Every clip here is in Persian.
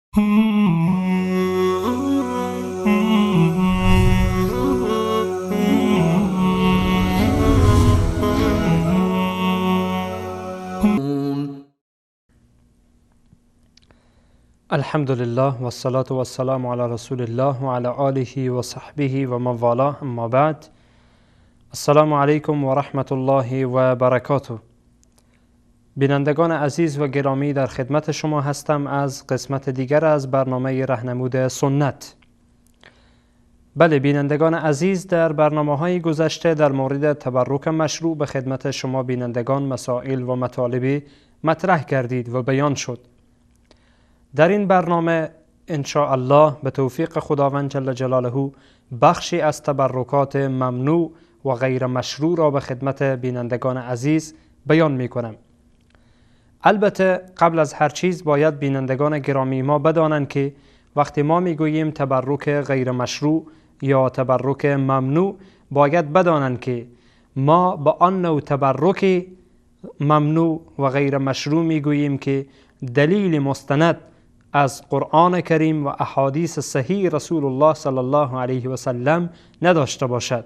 الحمد لله و الصلاة و السلام علی رسول الله و علی آله و صحبه و من والاه، اما بعد. السلام علیکم و رحمت الله و برکاته. بینندگان عزیز و گرامی، در خدمت شما هستم از قسمت دیگر از برنامه راهنمود سنت. بله بینندگان عزیز، در برنامه‌های گذشته در مورد تبرک مشروع به خدمت شما بینندگان مسائل و مطالبی مطرح کردید و بیان شد. در این برنامه ان شاء الله به توفیق خداوند جل جلاله بخشی از تبرکات ممنوع و غیر مشروع را به خدمت بینندگان عزیز بیان می کنم. البته قبل از هر چیز باید بینندگان گرامی ما بدانند که وقتی ما می گوییم تبرک غیر مشروع یا تبرک ممنوع، باید بدانند که ما با آن نوع تبرک ممنوع و غیر مشروع می گوییم که دلیل مستند از قرآن کریم و احادیث صحیح رسول الله صلی الله علیه و سلم نداشته باشد.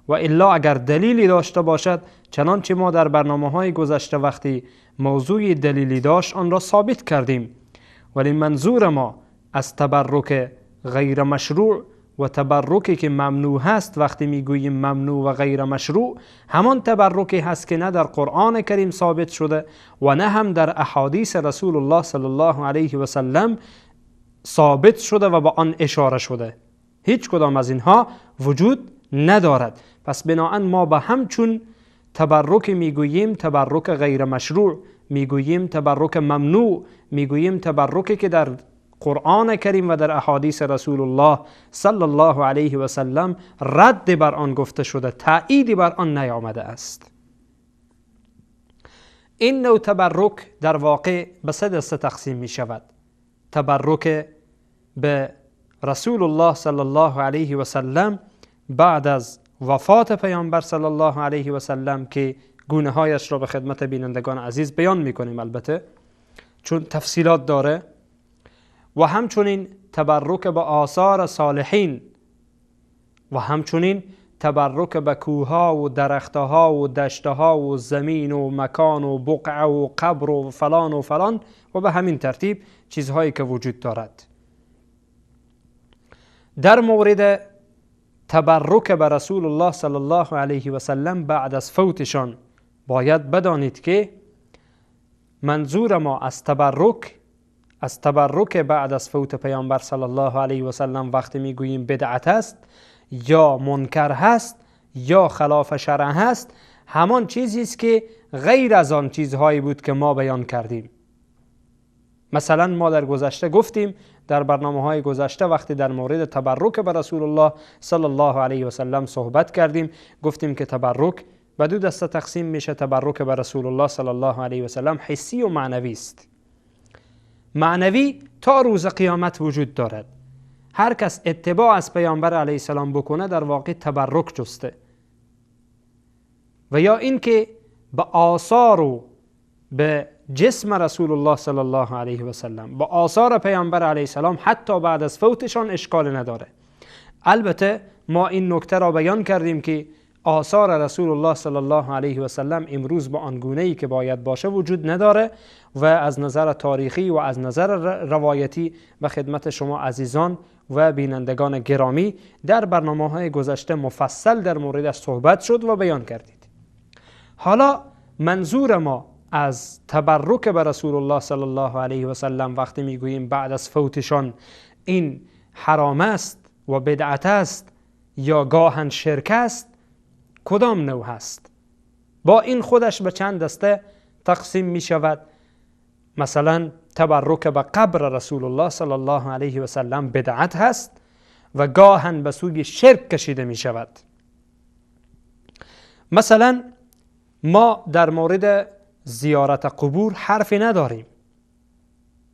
و الا اگر دلیلی داشته باشد، چنانچه ما در برنامه‌های گذشته وقتی موضوع دلیلی داشت آن را ثابت کردیم، ولی منظور ما از تبرک غیر مشروع و تبرکی که ممنوع هست، وقتی میگوییم ممنوع و غیر مشروع، همان تبرکی هست که نه در قرآن کریم ثابت شده و نه هم در احادیث رسول الله صلی الله علیه و سلم ثابت شده و با آن اشاره شده. هیچ کدام از اینها وجود ندارد. پس بناهن ما با همچون تبرک میگوییم تبرک غیر مشروع، میگوییم تبرک ممنوع، میگوییم تبرکی که در قرآن کریم و در احادیث رسول الله صلی الله علیه و سلم رد بر آن گفته شده، تأییدی بر آن نیامده است. این نوع تبرک در واقع به سه دسته تقسیم می شود. تبرک به رسول الله صلی الله علیه و سلم بعد از وفات پیامبر صلی الله علیه و سلم که گونه هایش را به خدمت بینندگان عزیز بیان می کنیم، البته چون تفصیلات داره. و همچنین تبرک به آثار صالحین و همچنین تبرک به کوها و درختها و دشتها و زمین و مکان و بقعه و قبر و فلان و فلان و به همین ترتیب چیزهایی که وجود دارد. در مورد تبرک به رسول الله صلی الله علیه و سلم بعد از فوتشان باید بدانید که منظور ما از تبرک بعد از فوت پیامبر صلی الله علیه و سلم وقتی میگوییم بدعت است یا منکر هست یا خلاف شرع هست، همان چیزی است که غیر از آن چیزهایی بود که ما بیان کردیم. مثلا ما در گذشته گفتیم، در برنامه‌های گذشته وقتی در مورد تبرک به رسول الله صلی الله علیه و سلم صحبت کردیم، گفتیم که تبرک به دو دسته تقسیم میشه. تبرک به رسول الله صلی الله علیه و سلم حسی و معنوی است. معنوی تا روز قیامت وجود دارد. هر کس اتباع از پیامبر علیه السلام بکنه در واقع تبرک جسته. و یا اینکه به آثار و به جسم رسول الله صلی الله علیه و سلم، با آثار پیامبر علیه السلام حتی بعد از فوتشان اشکال نداره. البته ما این نکته را بیان کردیم که آثار رسول الله صلی الله علیه و سلم امروز با آنگونه‌ای که باید باشه وجود نداره و از نظر تاریخی و از نظر روایتی به خدمت شما عزیزان و بینندگان گرامی در برنامه‌های گذشته مفصل در موردش صحبت شد و بیان کردید. حالا منظور ما از تبرک به رسول الله صلی الله علیه و سلم وقتی میگوییم بعد از فوتشان این حرام است و بدعت است یا گاهن شرک است، کدام نوع هست؟ با این خودش به چند دسته تقسیم می شود. مثلا تبرک به قبر رسول الله صلی الله علیه و سلم بدعت هست و گاهن به سوی شرک کشیده می شود. مثلا ما در مورد زیارت قبور حرفی نداریم.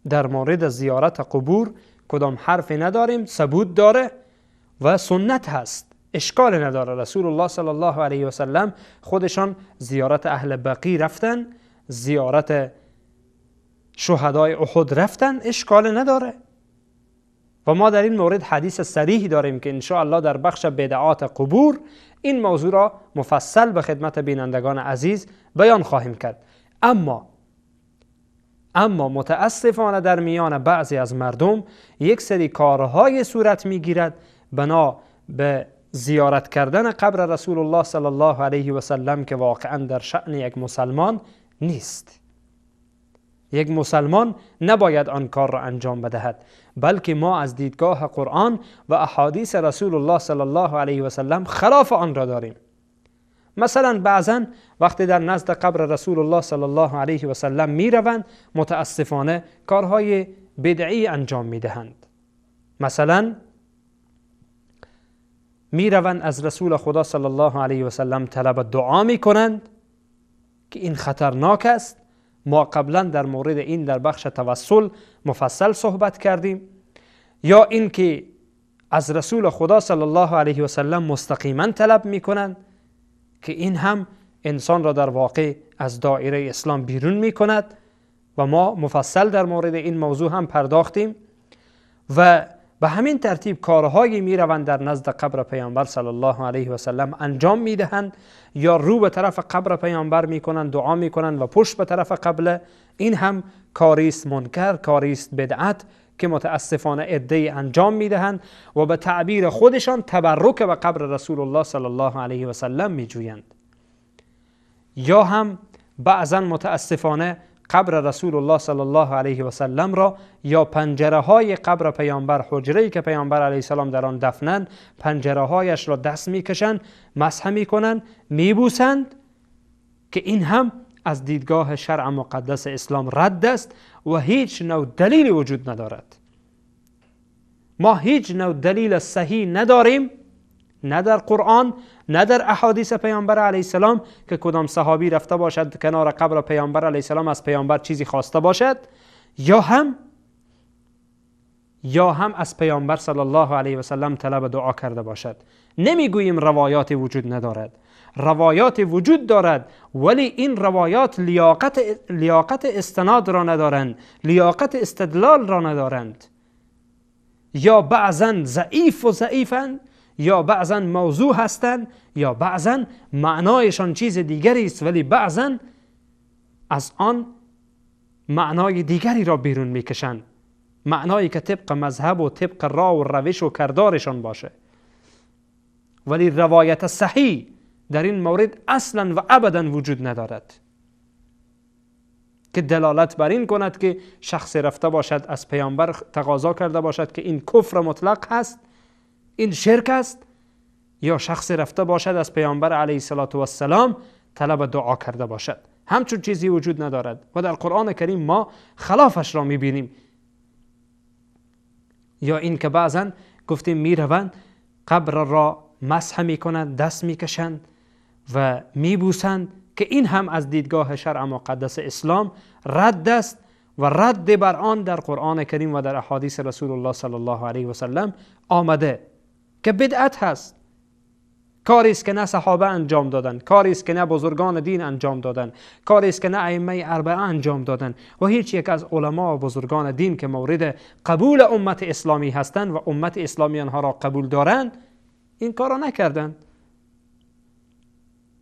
در مورد زیارت قبور کدام حرفی نداریم، ثبوت داره و سنت هست، اشکال نداره. رسول الله صلی الله علیه و سلم خودشان زیارت اهل بقیع رفتن، زیارت شهدای احد رفتن، اشکال نداره. و ما در این مورد حدیث صریح داریم که انشاءالله در بخش بدعات قبور این موضوع را مفصل به خدمت بینندگان عزیز بیان خواهیم کرد. اما متاسفانه در میان بعضی از مردم یک سری کارهای صورت میگیرد بنا به زیارت کردن قبر رسول الله صلی الله علیه و سلم که واقعا در شأن یک مسلمان نیست. یک مسلمان نباید آن کار را انجام بدهد، بلکه ما از دیدگاه قرآن و احادیث رسول الله صلی الله علیه و سلم خلاف آن را داریم. مثلا بعضا وقتی در نزد قبر رسول الله صلی الله علیه و سلم می روند، متاسفانه کارهای بدعی انجام می دهند. مثلا می روند از رسول خدا صلی الله علیه و سلم طلب دعا می کنند که این خطرناک است. ما قبلا در مورد این در بخش توسل مفصل صحبت کردیم. یا اینکه از رسول خدا صلی الله علیه و سلم مستقیما طلب می کنند که این هم انسان را در واقع از دایره اسلام بیرون می کند و ما مفصل در مورد این موضوع هم پرداختیم. و به همین ترتیب کارهایی می روند در نزد قبر پیامبر صلی الله علیه و سلم انجام می دهند، یا رو به طرف قبر پیامبر می کنند، دعا می کنند و پشت به طرف قبله. این هم کاری است منکر، کاری است بدعت که متاسفانه عده‌ای انجام می دهند و به تعبیر خودشان تبرک به قبر رسول الله صلی الله علیه و سلم می جویند. یا هم بعضا متاسفانه قبر رسول الله صلی الله علیه و سلم را یا پنجره های قبر پیامبر، حجره‌ای که پیامبر علیه السلام در آن دفنند، پنجره هایش را دست میکشند، مسح میکنند، میبوسند، که این هم از دیدگاه شرع مقدس اسلام رد است و هیچ نوع دلیلی وجود ندارد. ما هیچ نوع دلیل صحیح نداریم، نه در قرآن نه در احادیث پیامبر علیه السلام، که کدام صحابی رفته باشد کنار قبر پیامبر علیه السلام از پیامبر چیزی خواسته باشد یا هم از پیامبر صلی الله علیه و سلم طلب دعا کرده باشد. نمیگوییم روایات وجود ندارد، روایات وجود دارد، ولی این روایات لیاقت استناد را ندارند، لیاقت استدلال را ندارند. یا بعضا ضعیفند، یا بعضا موضوع هستند، یا بعضا معنایشان چیز دیگری است ولی بعضا از آن معنای دیگری را بیرون میکشند، معنایی که طبق مذهب و طبق راه و روش و کردارشان باشه. ولی روایت صحیح در این مورد اصلا و ابدا وجود ندارد که دلالت بر این کند که شخص رفته باشد از پیامبر تقاضا کرده باشد که این کفر مطلق هست، این شرک است، یا شخص رفته باشد از پیامبر علیه السلام طلب دعا کرده باشد. همچون چیزی وجود ندارد و در قرآن کریم ما خلافش را میبینیم. یا این که بعضا گفتیم میروند قبر را مسح میکنند، دست میکشند و میبوسند، که این هم از دیدگاه شرع مقدس اسلام رد است و رد بر آن در قرآن کریم و در احادیث رسول الله صلی الله علیه و سلم آمده که بدعت هست. کاری است که نه صحابه انجام دادن، کاری است که نه بزرگان دین انجام دادن، کاری است که نه ائمه اربعه انجام دادن و هیچ یک از علما و بزرگان دین که مورد قبول امت اسلامی هستند و امت اسلامی آنها را قبول دارند این کار را نکردند،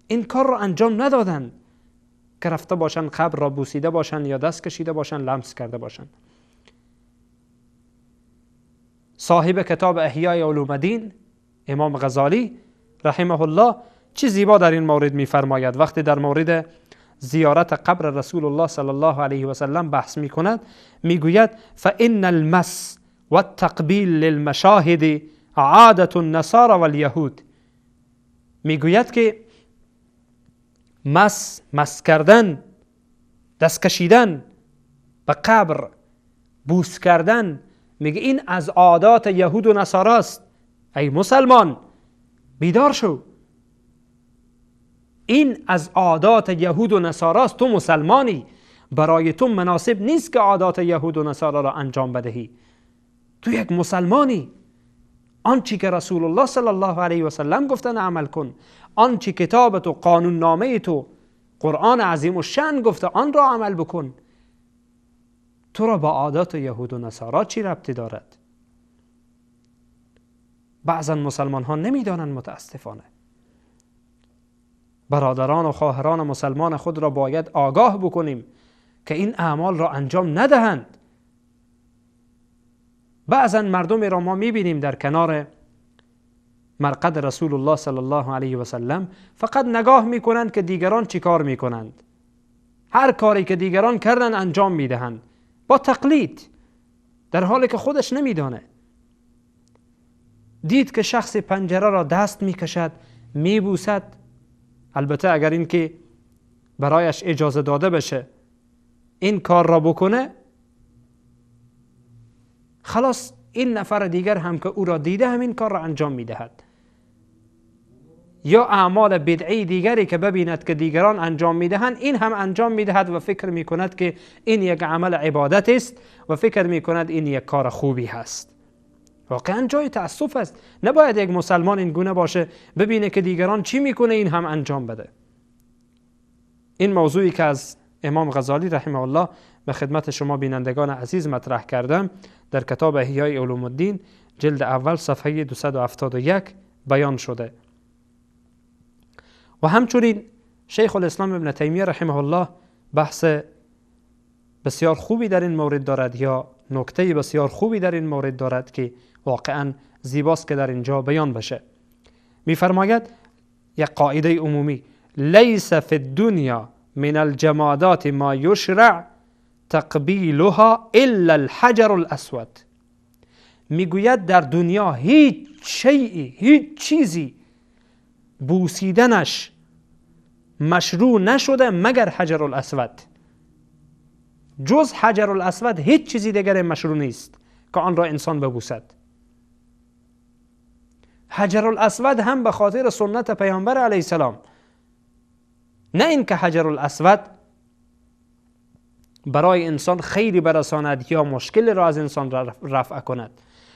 این کار را انجام ندادند که رفته باشند قبر را بوسیده باشند یا دست کشیده باشند، لمس کرده باشند. صاحب کتاب احیای علوم الدین امام غزالی رحمه الله چه زیبا در این مورد می‌فرماید. وقتی در مورد زیارت قبر رسول الله صلی الله علیه و سلم بحث می‌کند میگوید فإن المس والتقبیل للمشاهد عادة النصارى والیهود. میگوید که مس کردن، دست کشیدن به قبر، بوس کردن، میگه این از عادات یهود و نصارا است. ای مسلمان بیدار شو، این از عادات یهود و نصارا است. تو مسلمانی، برای تو مناسب نیست که عادات یهود و نصارا را انجام بدهی. تو یک مسلمانی، آنچه که رسول الله صلی الله علیه و سلم گفتن عمل کن، آنچه کتاب تو، قانون نامه تو، قرآن عظیم الشأن گفته آن را عمل بکن. تو را با عادات یهود و نصارا چی ربطی دارد؟ بعضا مسلمان ها نمیدانند متاسفانه. برادران و خواهران مسلمان خود را باید آگاه بکنیم که این اعمال را انجام ندهند. بعضا مردمی را ما میبینیم در کنار مرقد رسول الله صلی الله علیه و سلم فقط نگاه میکنند که دیگران چی کار میکنند. هر کاری که دیگران کردن انجام میدهند با تقلید، در حالی که خودش نمیدانه. دید که شخص پنجره را دست میکشد، میبوسد، البته اگر این که برایش اجازه داده بشه این کار را بکنه، خلاص این نفر دیگر هم که او را دیده همین کار را انجام میدهد. یا اعمال بدعی دیگری که ببیند که دیگران انجام میدهند این هم انجام میدهد و فکر میکند که این یک عمل عبادت است و فکر میکند این یک کار خوبی هست. واقعا جای تأسف است. نباید یک مسلمان این گونه باشه ببینه که دیگران چی میکنه این هم انجام بده. این موضوعی که از امام غزالی رحمه الله به خدمت شما بینندگان عزیز مطرح کردم در کتاب احیای علوم الدین جلد اول صفحه 271 بیان شده. و همچنین شیخ الاسلام ابن تیمیه رحمه الله بحث بسیار خوبی در این مورد دارد یا نکته بسیار خوبی در این مورد دارد که واقعا زیباست که در اینجا بیان بشه. میفرماید یک قاعده عمومی: لیس فی الدنیا من الجمادات ما یشرع تقبیلها الا الحجر الاسود. میگوید در دنیا هیچ چیزی بوسیدنش مشروع نشده مگر حجر الاسود. جز حجر الاسود هیچ چیزی دیگر مشروع نیست که آن را انسان ببوسد. حجر الاسود هم به خاطر سنت پیامبر علیه السلام، نه اینکه حجر الاسود برای انسان خیری برساند یا مشکل را از انسان رفع کند.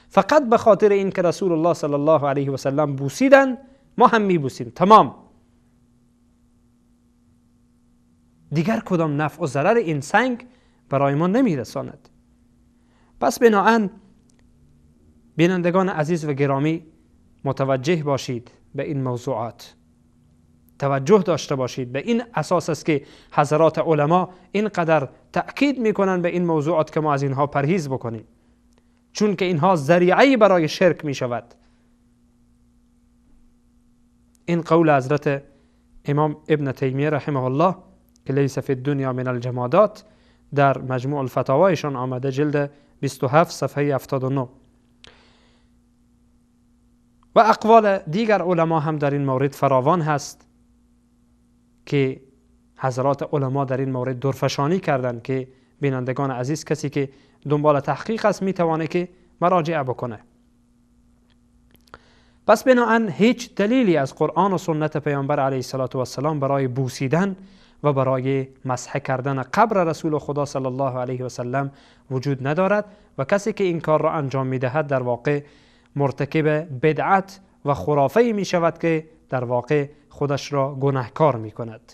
فقط به خاطر اینکه رسول الله صلی الله علیه و سلم بوسیدن ما هم میبوسیم، تمام. دیگر کدام نفع و ضرر این سنگ برای ما نمیرساند. پس بناهن بینندگان عزیز و گرامی متوجه باشید به این موضوعات، توجه داشته باشید. به این اساس است که حضرات علما اینقدر تأکید میکنن به این موضوعات که ما از اینها پرهیز بکنیم، چون که اینها ذریعه برای شرک میشود. این قول حضرت امام ابن تیمیه رحمه الله که لیس فی الدنیا من الجمادات در مجموع الفتاوایشان آمده جلد 27 صفحه 79. و اقوال دیگر علما هم در این مورد فراوان هست که حضرات علما در این مورد درفشانی کردند که بینندگان عزیز کسی که دنبال تحقیق است میتوانه که مراجعه بکنه. پس بناهن هیچ دلیلی از قرآن و سنت پیامبر علیه السلام برای بوسیدن و برای مسح کردن قبر رسول خدا صلی الله علیه و سلم وجود ندارد و کسی که این کار را انجام میدهد در واقع مرتکب بدعت و خرافه‌ای می شود که در واقع خودش را گناهکار می کند.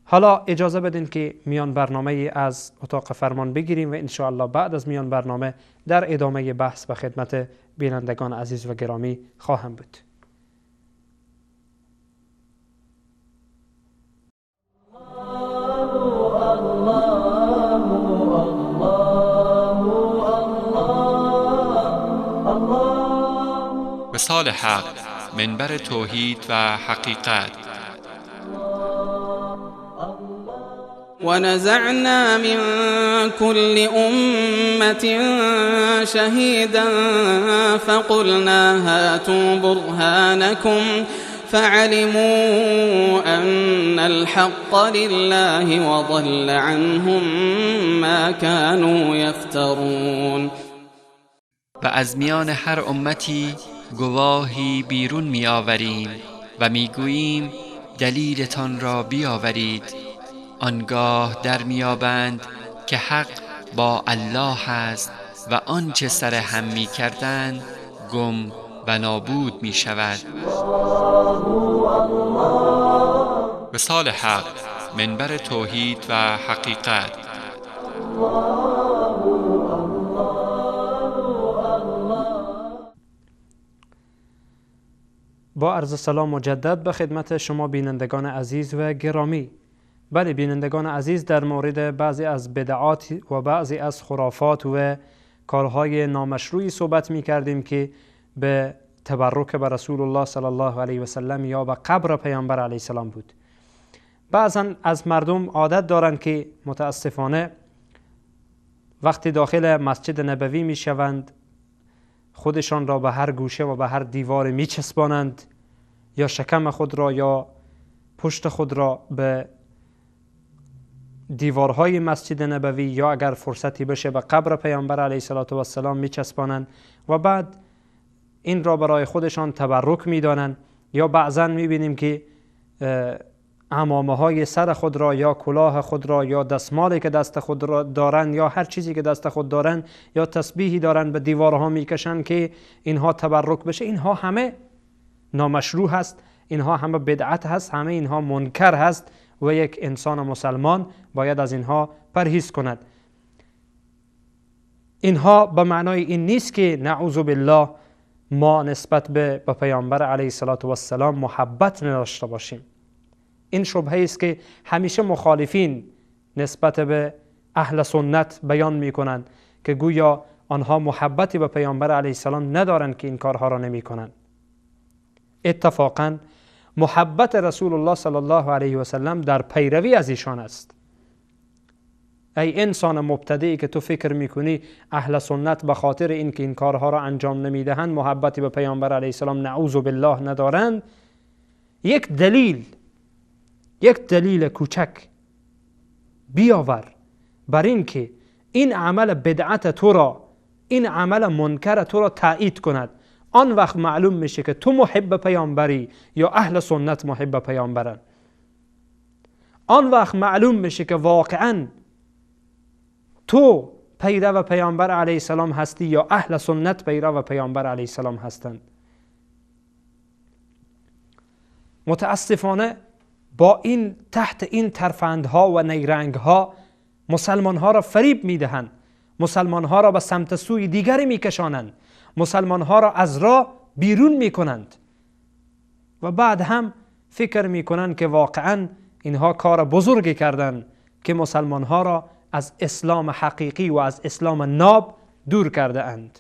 حالا اجازه بدین که میان برنامه از اتاق فرمان بگیریم و انشاءالله بعد از میان برنامه در ادامه بحث به خدمت بینندگان عزیز و گرامی خواهم بود. وصال حق، منبر توحید و حقیقت. ونزعنا من كل أمة شهيدا فقلنا هاتوا برهانكم فعلموا أن الحق لله وضل عنهم ما كانوا يفترون. و از میان هر امتی گواهی بیرون می آوریم و می گوییم دلیلتان را بیاورید. آنگاه در میابند که حق با الله است و آنچه سر هم می کردند گم و نابود می شود. وصال حق، منبر توحید و حقیقت. با عرض سلام مجدد به خدمت شما بینندگان عزیز و گرامی. بله بینندگان عزیز، در مورد بعضی از بدعات و بعضی از خرافات و کارهای نامشروعی صحبت می کردیم که به تبرک به رسول الله صلی الله علیه و سلم یا به قبر پیامبر علیه السلام بود. بعضا از مردم عادت دارند که متاسفانه وقتی داخل مسجد نبوی می شوند خودشان را به هر گوشه و به هر دیوار می چسبانند یا شکم خود را یا پشت خود را به دیوارهای مسجد نبوی یا اگر فرصتی بشه به قبر پیامبر علیه السلام می چسبانند و بعد این را برای خودشان تبرک می دانند. یا بعضا می بینیم که عمامه های سر خود را یا کلاه خود را یا دستمالی که دست خود را دارند یا هر چیزی که دست خود دارند یا تسبیحی دارند به دیوارها میکشند که اینها تبرک بشه. اینها همه نامشروع هست، اینها همه بدعت هست، همه اینها منکر هست و یک انسان مسلمان باید از اینها پرهیز کند. اینها به معنای این نیست که نعوذ بالله ما نسبت به پیامبر علیه السلام محبت نداشته باشیم. این شبهه است که همیشه مخالفین نسبت به اهل سنت بیان می کنند که گویا آنها محبتی به پیامبر علیه السلام ندارند که این کارها را نمی کنند. اتفاقا محبت رسول الله صلی الله علیه و سلم در پیروی از ایشان است. ای انسان مبتدی که تو فکر میکنی اهل سنت به خاطر اینکه این کارها را انجام نمیدهند محبتی به پیامبر علیه السلام نعوذ بالله ندارند، یک دلیل کوچک بیاور بر این که این عمل بدعت تو را، این عمل منکر تو را تایید کند. آن وقت معلوم میشه که تو محب پیامبری یا اهل سنت محب پیامبرن. آن وقت معلوم میشه که واقعا تو پیرو پیامبر علیه السلام هستی یا اهل سنت پیرو پیامبر علیه السلام هستند. متاسفانه با این تحت این ترفندها و نیرنگها مسلمانها را فریب میدهند، مسلمانها را به سمت سوی دیگری میکشانند، مسلمانها را از راه بیرون میکنند و بعد هم فکر میکنند که واقعا اینها کار بزرگی کردند که مسلمانها را از اسلام حقیقی و از اسلام ناب دور کرده اند.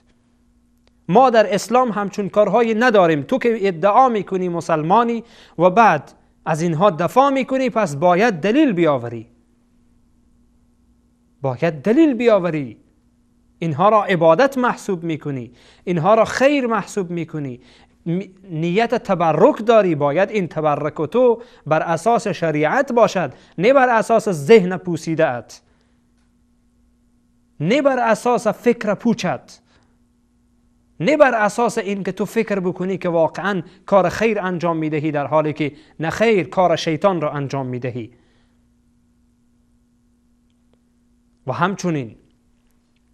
ما در اسلام همچون کارهایی نداریم. تو که ادعا میکنی مسلمانی و بعد از اینها دفاع میکنی، پس باید دلیل بیاوری. اینها را عبادت محسوب میکنی، اینها را خیر محسوب میکنی، نیت تبرک داری، باید این تبرک تو بر اساس شریعت باشد، نه بر اساس ذهن پوسیده ات، نه بر اساس فکر پوچت، نه بر اساس این که تو فکر بکنی که واقعا کار خیر انجام میدهی در حالی که نه خیر، کار شیطان را انجام میدهی. و همچنین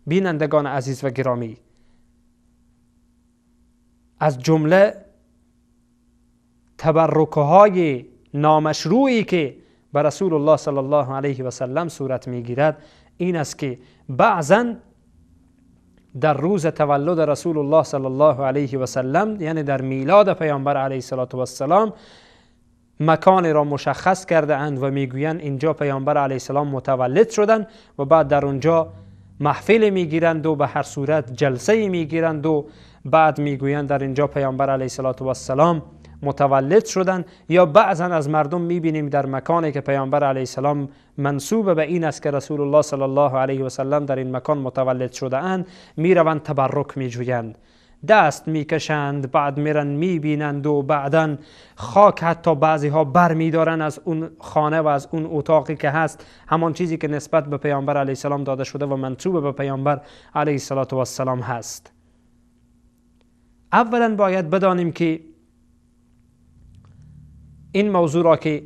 بینندگان عزیز و گرامی، از جمله تبرکهای نامشروعی که به رسول الله صلی الله علیه و سلم صورت میگیرد این است که بعضا در روز تولد رسول الله صلی الله علیه و سلم، یعنی در میلاد پیامبر علیه السلام، مکان را مشخص کرده اند و میگویند اینجا پیامبر علیه السلام متولد شدند و بعد در اونجا محفل میگیرند و به هر صورت جلسه میگیرند و بعد میگویند در اینجا پیامبر علیه السلام متولد شدند. یا بعضا از مردم میبینیم در مکانی که پیامبر علیه السلام منسوب به این است که رسول الله صلی الله علیه و سلم در این مکان متولد شده اند، میروند تبرک میجویند، دست میکشند، بعد میرن میبینند و بعدا خاک حتی بعضی ها بر میدارن از اون خانه و از اون اتاقی که هست، همان چیزی که نسبت به پیامبر علیه السلام داده شده و منسوب به پیامبر علیه السلام هست. اولا باید بدانیم که این موضوع را که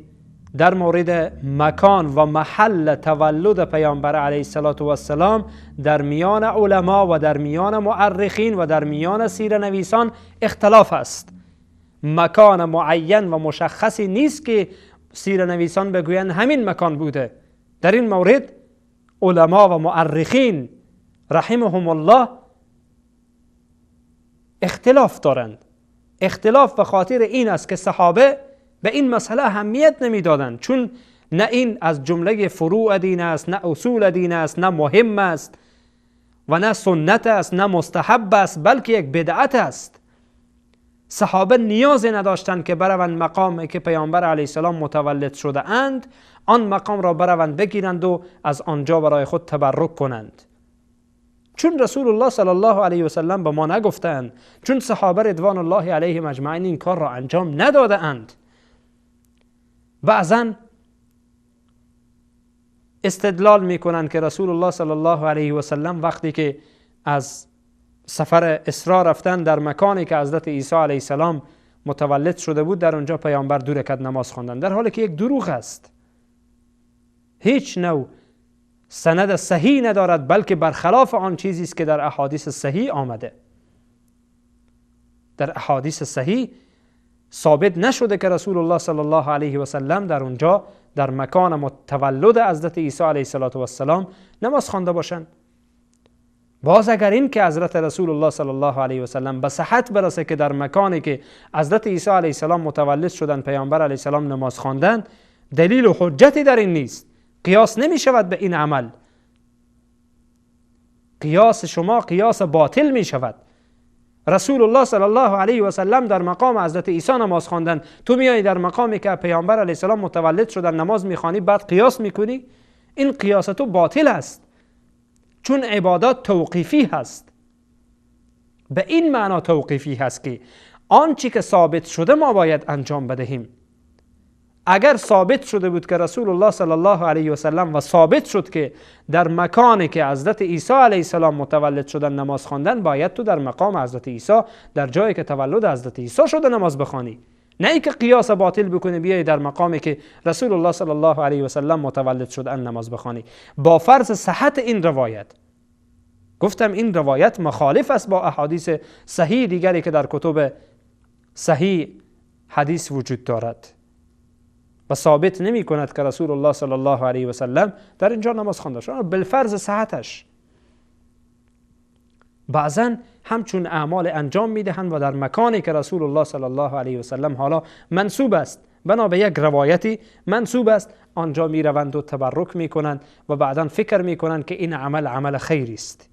در مورد مکان و محل تولد پیامبر علیه السلام در میان علما و در میان مورخین و در میان سیره‌نویسان اختلاف است. مکان معین و مشخصی نیست که سیره‌نویسان بگویند همین مکان بوده. در این مورد علما و مؤرخین رحمهم الله اختلاف دارند. اختلاف به خاطر این است که صحابه به این مسئله اهمیت نمیدادند، چون نه این از جمله فروع دین است، نه اصول دین است، نه مهم است و نه سنت است، نه مستحب است، بلکه یک بدعت است. صحابه نیازی نداشتند که بروند مقامی که پیامبر علیه السلام متولد شده اند آن مقام را بروند بگیرند و از آنجا برای خود تبرک کنند، چون رسول الله صلی الله علیه و سلم به ما نگفتند، چون صحابه رضوان الله علیهم اجمعین این کار را انجام نداده اند. بعضا استدلال میکنند که رسول الله صلی الله علیه و سلم وقتی که از سفر اسرا رفتن در مکانی که حضرت عیسی علیه السلام متولد شده بود در اونجا پیامبر 2 رکعت نماز خواندند، در حالی که یک دروغ است، هیچ نوع سند صحیح ندارد، بلکه برخلاف آن چیزی است که در احادیث صحیح آمده. در احادیث صحیح ثابت نشده که رسول الله صلی الله علیه و سلم در اونجا در مکان تولد حضرت عیسی علیه السلام نماز خوانده باشند. باز اگر این که حضرت رسول الله صلی الله علیه و سلم به صحت برسه که در مکانی که حضرت عیسی علیه السلام متولد شدند پیامبر علیه السلام نماز خواندند، دلیل و حجتی در این نیست، قیاس نمی شود به این عمل. قیاس شما قیاس باطل می شود. رسول الله صلی الله علیه و سلم در مقام حضرت عیسی نماز خواندند، تو میای در مقامی که پیامبر علیه السلام متولد شدن نماز میخوانی بعد قیاس میکنی؟ این قیاس تو باطل است، چون عبادات توقیفی هست. به این معنا توقیفی هست که آنچه که ثابت شده ما باید انجام بدهیم. اگر ثابت شده بود که رسول الله صلی الله علیه و سلم و ثابت شد که در مکانی که حضرت عیسی علیه السلام متولد شدن نماز خواندن، باید تو در مقام حضرت عیسی در جایی که تولد حضرت عیسی شده نماز بخوانی، نه ای که قیاس باطل بکنی بیای در مقامی که رسول الله صلی الله علیه و سلم متولد شدن نماز بخوانی. با فرض صحت این روایت، گفتم این روایت مخالف است با احادیث صحیح دیگری که در کتب صحیح حدیث وجود دارد و ثابت نمی کند که رسول الله صلی الله علیه و سلم در اینجا نماز خوانده شد بالفرض صحتش. بعضا همچون اعمال انجام میدهند و در مکانی که رسول الله صلی الله علیه و سلم حالا منسوب است، بنا به یک روایتی منسوب است، آنجا می روند و تبرک می کنند و بعدا فکر می کنند که این عمل خیری است.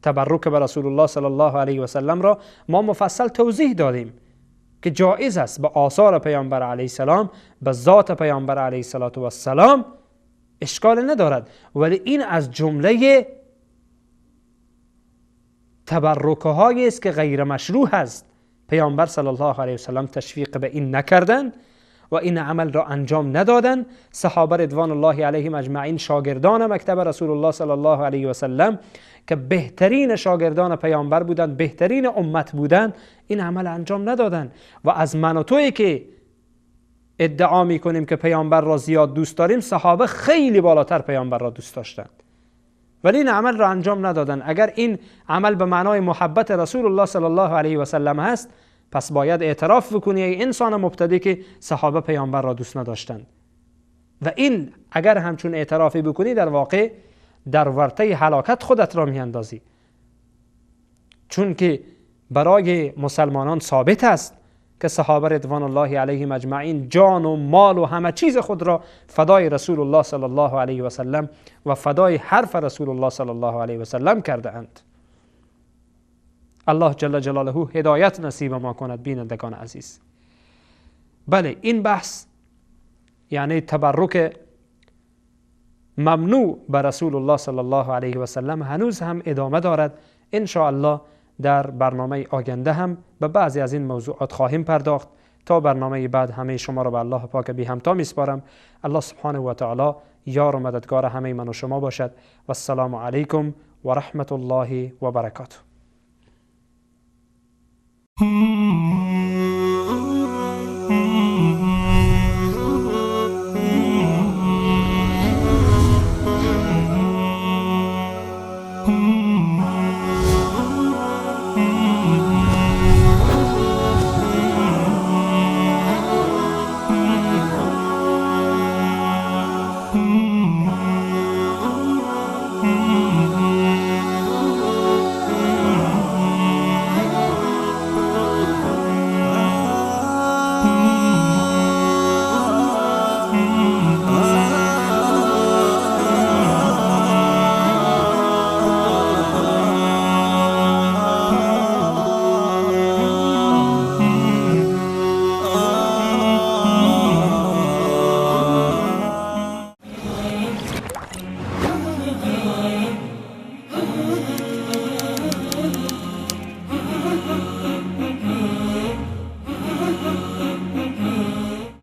تبرک به رسول الله صلی الله علیه و سلم را ما مفصل توضیح دادیم که جایز است به آثار پیامبر علیه السلام، به ذات پیامبر علیه السلام اشکال ندارد، ولی این از جمله تبرک‌هایی است که غیر مشروع است. پیامبر صلی الله علیه و سلم تشویق به این نکردند و این عمل را انجام ندادند. صحابه رضوان الله علیهم اجمعین شاگردان مکتب رسول الله صلی الله علیه و سلم که بهترین شاگردان پیامبر بودند، بهترین امت بودند، این عمل انجام ندادند. و از من و تویی که ادعا میکنیم که پیامبر را زیاد دوست داریم، صحابه خیلی بالاتر پیامبر را دوست داشتند ولی این عمل را انجام ندادند. اگر این عمل به معنای محبت رسول الله صلی الله علیه و سلم هست، پس باید اعتراف بکنی ای انسان مبتدی که صحابه پیامبر را دوست نداشتند. و این اگر همچون اعترافی بکنی، در واقع در ورطه هلاکت خودت را میاندازی، چون که برای مسلمانان ثابت است که صحابه رضوان الله علیهم اجمعین جان و مال و همه چیز خود را فدای رسول الله صلی الله علیه و سلم و فدای حرف رسول الله صلی الله علیه و سلم کرده اند. الله جل جلاله هدایت نصیب ما کند. بینندگان عزیز، بله این بحث یعنی تبرک ممنوع به رسول الله صلی الله علیه و سلم هنوز هم ادامه دارد. ان شاء الله در برنامه آینده هم به بعضی از این موضوعات خواهیم پرداخت. تا برنامه بعد همه شما را به الله پاک بی همتا میسپارم. الله سبحانه و تعالی یار و مددگار همه من و شما باشد. و السلام علیکم و رحمت الله و برکاته.